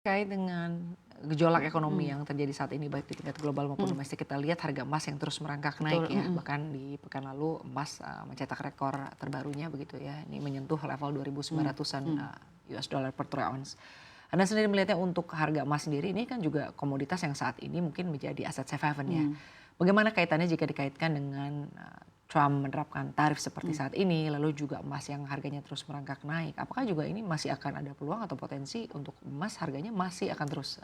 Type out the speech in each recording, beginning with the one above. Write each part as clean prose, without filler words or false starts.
Terkait dengan gejolak ekonomi yang terjadi saat ini baik di tingkat global maupun domestik, kita lihat harga emas yang terus merangkak naik Betul, ya. Bahkan di pekan lalu emas mencetak rekor terbarunya begitu ya. Ini menyentuh level 2.900-an US dollar per troy ounce. Anda sendiri melihatnya untuk harga emas sendiri ini kan juga komoditas yang saat ini mungkin menjadi aset safe haven ya. Bagaimana kaitannya jika dikaitkan dengan Trump menerapkan tarif seperti saat ini, lalu juga emas yang harganya terus merangkak naik. Apakah juga ini masih akan ada peluang atau potensi untuk emas harganya masih akan terus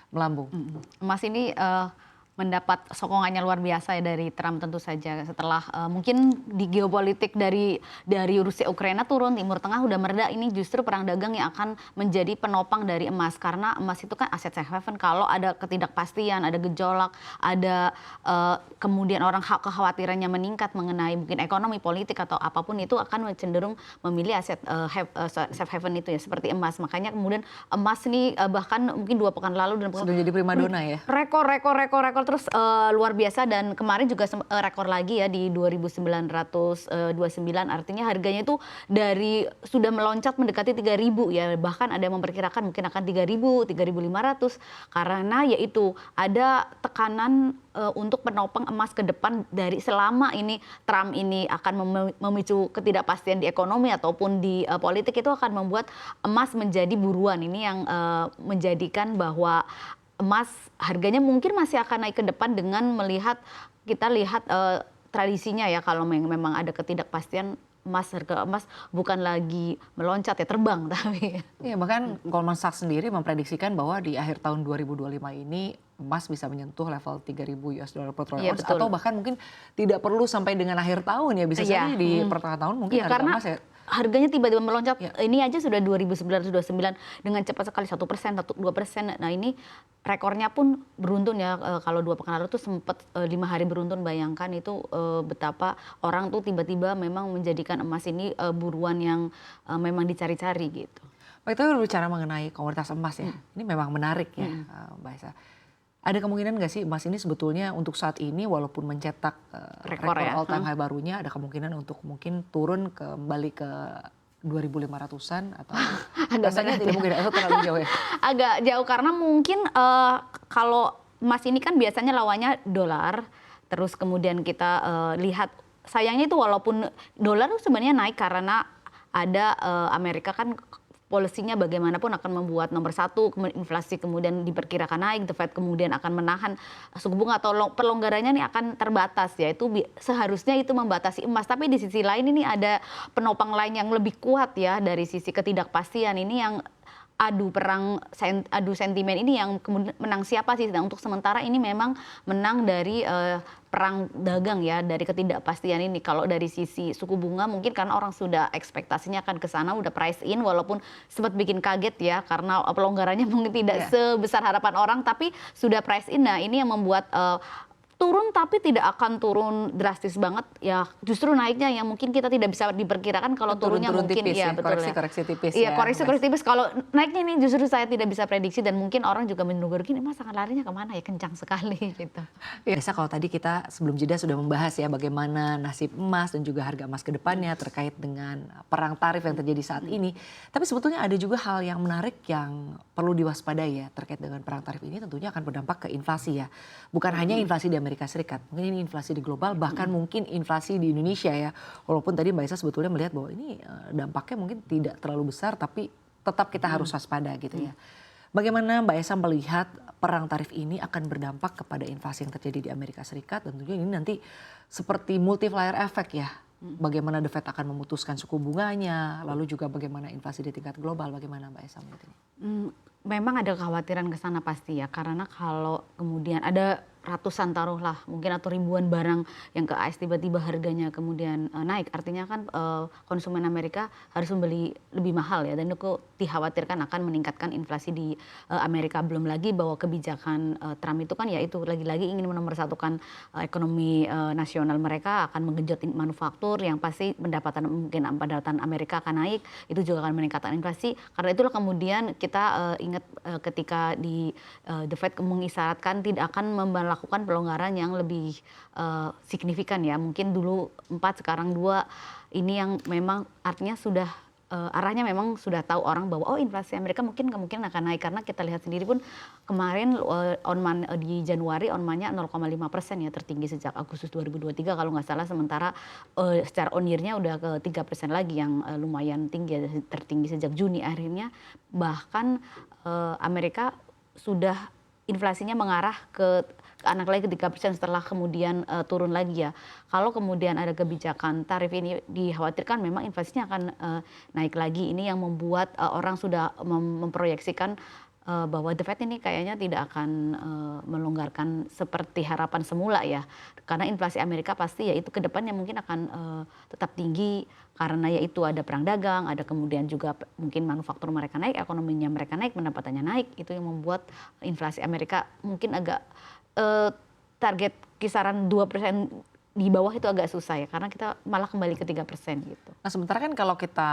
melambung? Emas ini mendapat sokongannya luar biasa ya dari Trump tentu saja setelah mungkin di geopolitik dari Rusia Ukraina turun, Timur Tengah udah mereda, ini justru perang dagang yang akan menjadi penopang dari emas karena emas itu kan aset safe haven. Kalau ada ketidakpastian, ada gejolak, ada kemudian orang kekhawatirannya meningkat mengenai mungkin ekonomi, politik atau apapun, itu akan cenderung memilih aset safe haven itu ya seperti emas. Makanya kemudian emas ini bahkan mungkin 2 pekan lalu dan Sudah jadi primadona ya? rekor terus luar biasa, dan kemarin juga rekor lagi ya di 2.929, artinya harganya itu dari sudah meloncat mendekati 3.000 ya, bahkan ada yang memperkirakan mungkin akan 3.000, 3.500 karena yaitu ada tekanan untuk penopang emas ke depan dari selama ini Trump ini akan memicu ketidakpastian di ekonomi ataupun di politik, itu akan membuat emas menjadi buruan. Ini yang menjadikan bahwa emas harganya mungkin masih akan naik ke depan dengan kita lihat tradisinya ya, kalau memang ada ketidakpastian harga emas bukan lagi meloncat ya, terbang tapi. Iya, bahkan Goldman Sachs sendiri memprediksikan bahwa di akhir tahun 2025 ini emas bisa menyentuh level 3.000 US dollar per troy Iya, ounce, betul. atau bahkan mungkin tidak perlu sampai dengan akhir tahun ya, bisa saja di pertengahan tahun mungkin Iya, harga karena emas ya. harganya tiba-tiba meloncat. Ini aja sudah 2.929 dengan cepat sekali, 1%, 2%. Nah ini rekornya pun beruntun ya. Kalau 2 pekan lalu tuh sempat 5 hari beruntun, bayangkan itu betapa orang tuh tiba-tiba memang menjadikan emas ini buruan yang memang dicari-cari gitu. Pak, itu berbicara mengenai komoditas emas ya, ini memang menarik ya Mbak Esa. Ada kemungkinan nggak sih emas ini sebetulnya untuk saat ini walaupun mencetak rekor ya. all time high barunya, ada kemungkinan untuk mungkin turun kembali ke 2.500-an atau rasanya tidak mungkin, atau terlalu jauh ya? Agak jauh karena mungkin kalau emas ini kan biasanya lawannya dolar, terus kemudian kita lihat sayangnya itu walaupun dolar sebenarnya naik karena ada Amerika kan polisinya bagaimanapun akan membuat nomor 1 inflasi kemudian diperkirakan naik, The Fed kemudian akan menahan suku bunga atau pelonggarannya ini akan terbatas ya, itu seharusnya itu membatasi emas. Tapi di sisi lain ini ada penopang lain yang lebih kuat ya dari sisi ketidakpastian ini, yang adu sentimen ini yang kemudian menang siapa sih. Nah, untuk sementara ini memang menang dari perang dagang ya, dari ketidakpastian ini. Kalau dari sisi suku bunga mungkin karena orang sudah ekspektasinya akan ke sana, udah price in, walaupun sempat bikin kaget ya karena pelonggarannya mungkin tidak sebesar harapan orang, tapi sudah price in. Nah ini yang membuat turun, tapi tidak akan turun drastis banget ya, justru naiknya yang mungkin kita tidak bisa diperkirakan. Kalau turunnya mungkin tipis, ya, betul ya, koreksi tipis iya, ya, koreksi tipis. Kalau naiknya ini justru saya tidak bisa prediksi, dan mungkin orang juga menduga gini, mas akan larinya kemana ya, kencang sekali gitu. Biasa kalau tadi kita sebelum jeda sudah membahas ya bagaimana nasib emas dan juga harga emas ke depannya terkait dengan perang tarif yang terjadi saat ini. Tapi sebetulnya ada juga hal yang menarik yang perlu diwaspadai ya terkait dengan perang tarif ini, tentunya akan berdampak ke inflasi ya. Bukan hanya inflasi di Amerika Serikat, mungkin ini inflasi di global, bahkan mungkin inflasi di Indonesia ya. Walaupun tadi Mbak Esa sebetulnya melihat bahwa ini dampaknya mungkin tidak terlalu besar, tapi tetap kita harus waspada gitu ya. Bagaimana Mbak Esa melihat perang tarif ini akan berdampak kepada inflasi yang terjadi di Amerika Serikat, dan tentunya ini nanti seperti multiplier effect ya. Bagaimana The Fed akan memutuskan suku bunganya, lalu juga bagaimana inflasi di tingkat global, bagaimana Mbak Esa melihat ini? Memang ada kekhawatiran ke sana pasti ya, karena kalau kemudian ada ratusan taruhlah mungkin atau ribuan barang yang ke AS tiba-tiba harganya kemudian naik, artinya kan konsumen Amerika harus membeli lebih mahal ya, dan itu dikhawatirkan akan meningkatkan inflasi di Amerika. Belum lagi bahwa kebijakan Trump itu kan ya itu lagi-lagi ingin menomorsatukan ekonomi nasional mereka, akan menggenjot manufaktur yang pasti pendapatan Amerika akan naik, itu juga akan meningkatkan inflasi. Karena itulah kemudian kita ingat ketika di The Fed mengisyaratkan tidak akan melakukan pelonggaran yang lebih signifikan ya, mungkin dulu 4 sekarang 2, ini yang memang artinya sudah arahnya memang sudah tahu orang bahwa oh inflasi Amerika mungkin kemungkinan akan naik karena kita lihat sendiri pun kemarin di Januari on-nya 0,5% ya, tertinggi sejak Agustus 2023 kalau nggak salah, sementara secara on year-nya udah ke 3% lagi yang lumayan tinggi ya, tertinggi sejak Juni. Akhirnya bahkan Amerika sudah inflasinya mengarah ke anak lagi ke 3% setelah kemudian turun lagi ya. Kalau kemudian ada kebijakan tarif ini dikhawatirkan memang inflasinya akan naik lagi. Ini yang membuat orang sudah memproyeksikan bahwa The Fed ini kayaknya tidak akan melonggarkan seperti harapan semula ya. Karena inflasi Amerika pasti ya itu ke depannya mungkin akan tetap tinggi karena yaitu ada perang dagang, ada kemudian juga mungkin manufaktur mereka naik, ekonominya mereka naik, pendapatannya naik. Itu yang membuat inflasi Amerika mungkin agak target kisaran 2% di bawah itu agak susah ya, karena kita malah kembali ke 3% gitu. Nah sementara kan kalau kita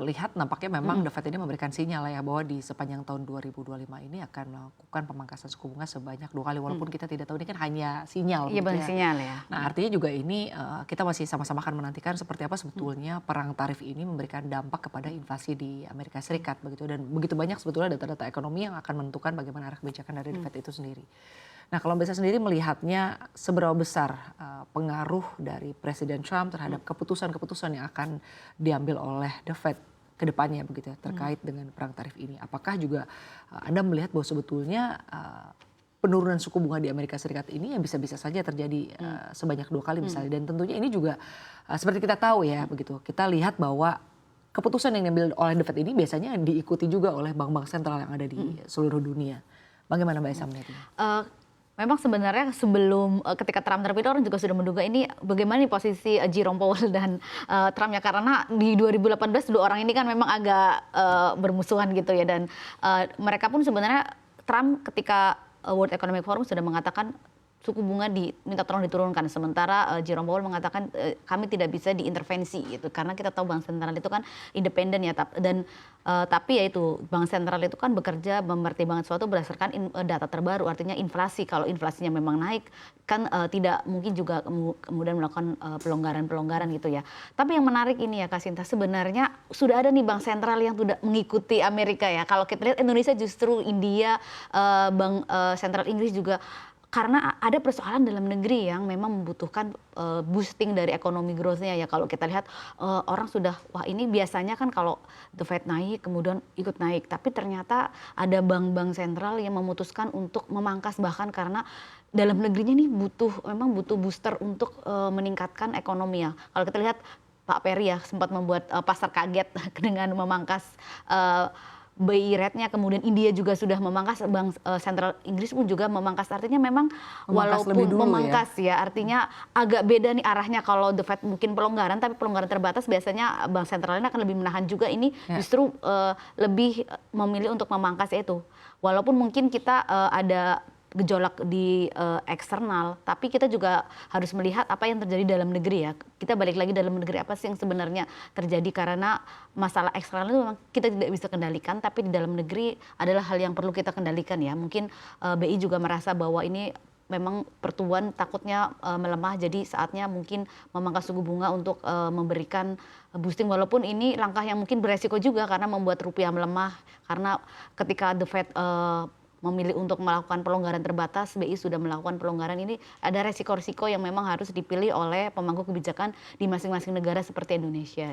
lihat nampaknya memang The Fed ini memberikan sinyal ya bahwa di sepanjang tahun 2025 ini akan melakukan pemangkasan suku bunga sebanyak 2 kali, walaupun kita tidak tahu, ini kan hanya sinyal Iya gitu benar ya. sinyal ya. Nah artinya juga ini kita masih sama-sama akan menantikan seperti apa sebetulnya perang tarif ini memberikan dampak kepada inflasi di Amerika Serikat begitu, dan begitu banyak sebetulnya data-data ekonomi yang akan menentukan bagaimana arah kebijakan dari The Fed itu sendiri. Nah kalau bisa sendiri melihatnya seberapa besar pengaruh dari Presiden Trump terhadap keputusan-keputusan yang akan diambil oleh The Fed ke depannya begitu ya, terkait dengan perang tarif ini. Apakah juga Anda melihat bahwa sebetulnya penurunan suku bunga di Amerika Serikat ini yang bisa-bisa saja terjadi sebanyak 2 kali misalnya, dan tentunya ini juga seperti kita tahu ya begitu, kita lihat bahwa keputusan yang diambil oleh The Fed ini biasanya diikuti juga oleh bank-bank sentral yang ada di seluruh dunia. Bagaimana Mbak Esa melihatnya? Memang sebenarnya sebelum ketika Trump terpilih orang juga sudah menduga ini bagaimana nih posisi Jerome Powell dan Trump ya, karena di 2018 dua orang ini kan memang agak bermusuhan gitu ya, dan mereka pun sebenarnya Trump ketika World Economic Forum sudah mengatakan suku bunga minta tolong diturunkan, sementara Jerome Powell mengatakan kami tidak bisa diintervensi gitu, karena kita tahu bank sentral itu kan independen ya, dan tapi ya itu bank sentral itu kan bekerja mempertimbangkan sesuatu berdasarkan data terbaru, artinya inflasi. Kalau inflasinya memang naik kan tidak mungkin juga kemudian melakukan pelonggaran-pelonggaran gitu ya. Tapi yang menarik ini ya Kak Sinta, sebenarnya sudah ada nih bank sentral yang sudah mengikuti Amerika ya. Kalau kita lihat Indonesia justru India, bank sentral Inggris juga, karena ada persoalan dalam negeri yang memang membutuhkan boosting dari ekonomi growth-nya ya. Kalau kita lihat orang sudah, wah ini biasanya kan kalau The Fed naik kemudian ikut naik, tapi ternyata ada bank-bank sentral yang memutuskan untuk memangkas, bahkan karena dalam negerinya nih memang butuh booster untuk meningkatkan ekonomi ya. Kalau kita lihat Pak Perry ya sempat membuat pasar kaget dengan memangkas BI rate-nya, kemudian India juga sudah memangkas, bank sentral Inggris pun juga memangkas, artinya memang walaupun memangkas ya, artinya agak beda nih arahnya. Kalau The Fed mungkin pelonggaran, tapi pelonggaran terbatas, biasanya bank sentralnya akan lebih menahan juga, ini justru lebih memilih untuk memangkas itu. Walaupun mungkin kita ada gejolak di eksternal, tapi kita juga harus melihat apa yang terjadi dalam negeri ya. Kita balik lagi dalam negeri, apa sih yang sebenarnya terjadi, karena masalah eksternal itu memang kita tidak bisa kendalikan, tapi di dalam negeri adalah hal yang perlu kita kendalikan ya. Mungkin BI juga merasa bahwa ini memang pertumbuhan takutnya melemah, jadi saatnya mungkin memangkas suku bunga untuk memberikan boosting, walaupun ini langkah yang mungkin beresiko juga karena membuat rupiah melemah, karena ketika The Fed memilih untuk melakukan pelonggaran terbatas, BI sudah melakukan pelonggaran, ini ada resiko-resiko yang memang harus dipilih oleh pemangku kebijakan di masing-masing negara seperti Indonesia.